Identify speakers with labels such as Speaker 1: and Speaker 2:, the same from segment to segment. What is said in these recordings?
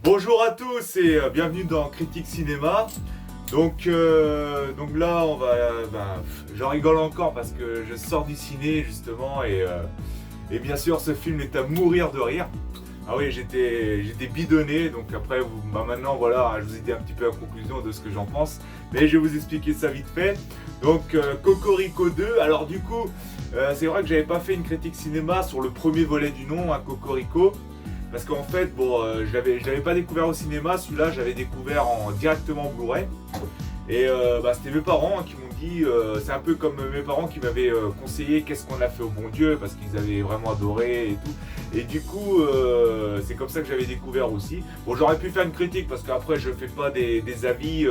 Speaker 1: Bonjour à tous et bienvenue dans Critique Cinéma. Donc là, j'en rigole encore parce que je sors du ciné justement et bien sûr ce film est à mourir de rire. Ah oui, j'étais bidonné, donc après maintenant voilà, je vous ai dit un petit peu la conclusion de ce que j'en pense, mais je vais vous expliquer ça vite fait. Donc Cocorico 2, alors du coup, c'est vrai que j'avais pas fait une critique cinéma sur le premier volet du nom, Cocorico. Parce qu'en fait, je l'avais pas découvert au cinéma, celui-là j'avais découvert directement en Blu-ray. Et c'était mes parents qui m'ont dit, c'est un peu comme mes parents qui m'avaient conseillé Qu'est-ce qu'on a fait au bon Dieu, parce qu'ils avaient vraiment adoré et tout. Et du coup, c'est comme ça que j'avais découvert aussi. Bon, j'aurais pu faire une critique, parce qu'après je fais pas des avis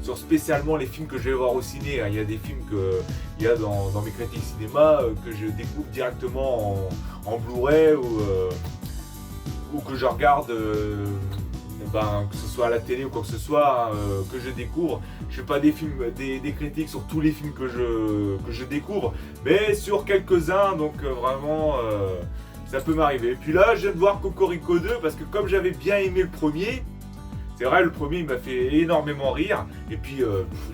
Speaker 1: sur spécialement les films que je vais voir au ciné. Il y a des films qu'il y a dans mes critiques cinéma que je découvre directement en Blu-ray ou que je regarde, que ce soit à la télé ou quoi que ce soit, que je découvre. Je fais pas des films, des critiques sur tous les films que je découvre, mais sur quelques-uns, donc vraiment, ça peut m'arriver. Et puis là, je viens de voir Cocorico 2, parce que comme j'avais bien aimé le premier, c'est vrai, le premier il m'a fait énormément rire. Et puis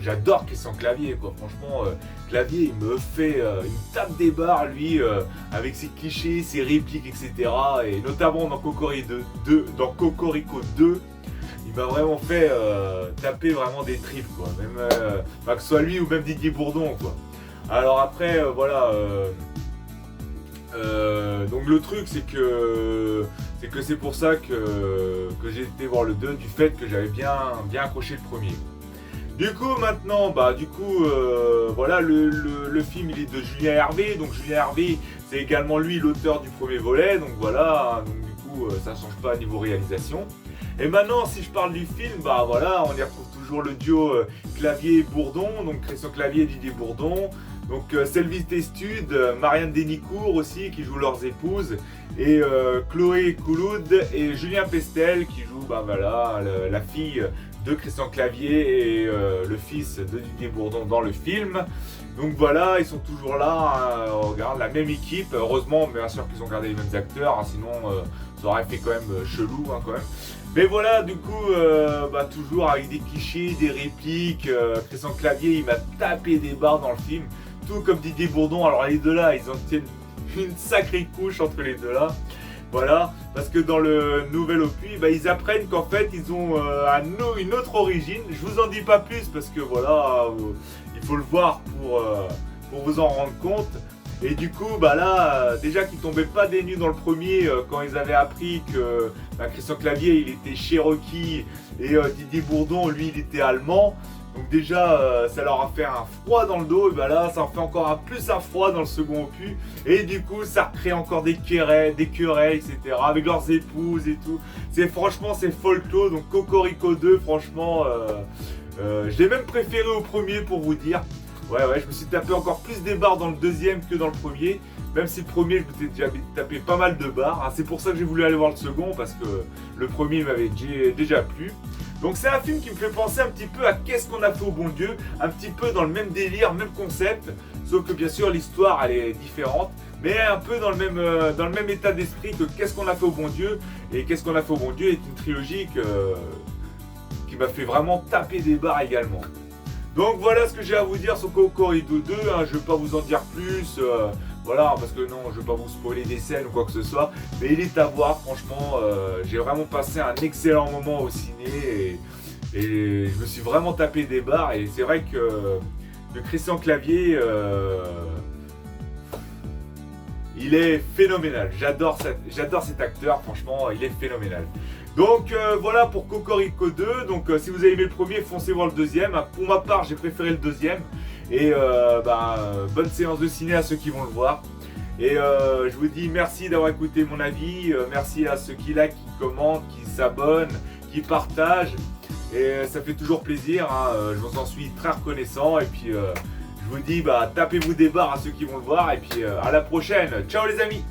Speaker 1: j'adore Christian Clavier, quoi. Franchement, Clavier il me fait, il me tape des barres lui, avec ses clichés, ses répliques, etc. Et notamment dans Cocorico 2, il m'a vraiment fait taper vraiment des tripes, quoi. Même que ce soit lui ou même Didier Bourdon, quoi. Alors après, voilà. Donc le truc c'est que c'est pour ça que j'ai été voir le 2, du fait que j'avais bien accroché le premier. Du coup maintenant, voilà, le film il est de Julien Hervé. Donc Julien Hervé, c'est également lui l'auteur du premier volet. Donc voilà, donc du coup ça change pas niveau réalisation. Et maintenant, si je parle du film, voilà, on y retrouve toujours le duo Clavier-Bourdon, donc Christian Clavier et Didier Bourdon. Donc Sylvie Testud, Marianne Desnicourt aussi qui jouent leurs épouses, et Chloé Couloud et Julien Pestel qui jouent la fille de Christian Clavier et le fils de Didier Bourdon dans le film. Donc voilà, ils sont toujours là, on regarde la même équipe. Heureusement, bien sûr qu'ils ont gardé les mêmes acteurs, sinon ça aurait fait quand même chelou quand même. Mais voilà, du coup, toujours avec des clichés, des répliques. Christian Clavier, il m'a tapé des barres dans le film. Tout comme Didier Bourdon. Alors les deux là, ils en tiennent une sacrée couche entre les deux là. Voilà, parce que dans le nouvel opus, ils apprennent qu'en fait ils ont une autre origine. Je vous en dis pas plus parce que voilà, il faut le voir pour vous en rendre compte. Et du coup, là, déjà qu'ils tombaient pas des nues dans le premier quand ils avaient appris que Christian Clavier il était Cherokee et Didier Bourdon lui il était allemand. Donc déjà, ça leur a fait un froid dans le dos, et là, ça en fait encore plus un froid dans le second opus. Et du coup, ça recrée encore des querelles, etc. avec leurs épouses et tout. Franchement, c'est folklore. Donc Cocorico 2, franchement, je l'ai même préféré au premier pour vous dire. Ouais, je me suis tapé encore plus des barres dans le deuxième que dans le premier. Même si le premier, je m'étais déjà tapé pas mal de barres. C'est pour ça que j'ai voulu aller voir le second, parce que le premier m'avait déjà plu. Donc c'est un film qui me fait penser un petit peu à Qu'est-ce qu'on a fait au bon Dieu, un petit peu dans le même délire, même concept, sauf que bien sûr l'histoire elle est différente, mais un peu dans le même état d'esprit que Qu'est-ce qu'on a fait au bon Dieu. Et Qu'est-ce qu'on a fait au bon Dieu est une trilogie qui m'a fait vraiment taper des barres également. Donc voilà ce que j'ai à vous dire sur Cocorico 2, je ne vais pas vous en dire plus, voilà, parce que non, je ne vais pas vous spoiler des scènes ou quoi que ce soit, mais il est à voir, franchement, j'ai vraiment passé un excellent moment au ciné, et je me suis vraiment tapé des barres, et c'est vrai que de Christian Clavier, il est phénoménal, j'adore cet acteur, franchement, il est phénoménal. Donc voilà pour Cocorico 2, donc si vous avez aimé le premier, foncez voir le deuxième. Pour ma part, j'ai préféré le deuxième. Et bonne séance de ciné à ceux qui vont le voir. Et je vous dis merci d'avoir écouté mon avis, merci à ceux qui likent, qui commentent, qui s'abonnent, qui partagent. Et ça fait toujours plaisir, je vous en suis très reconnaissant. Et puis je vous dis tapez-vous des barres à ceux qui vont le voir. Et puis à la prochaine, ciao les amis!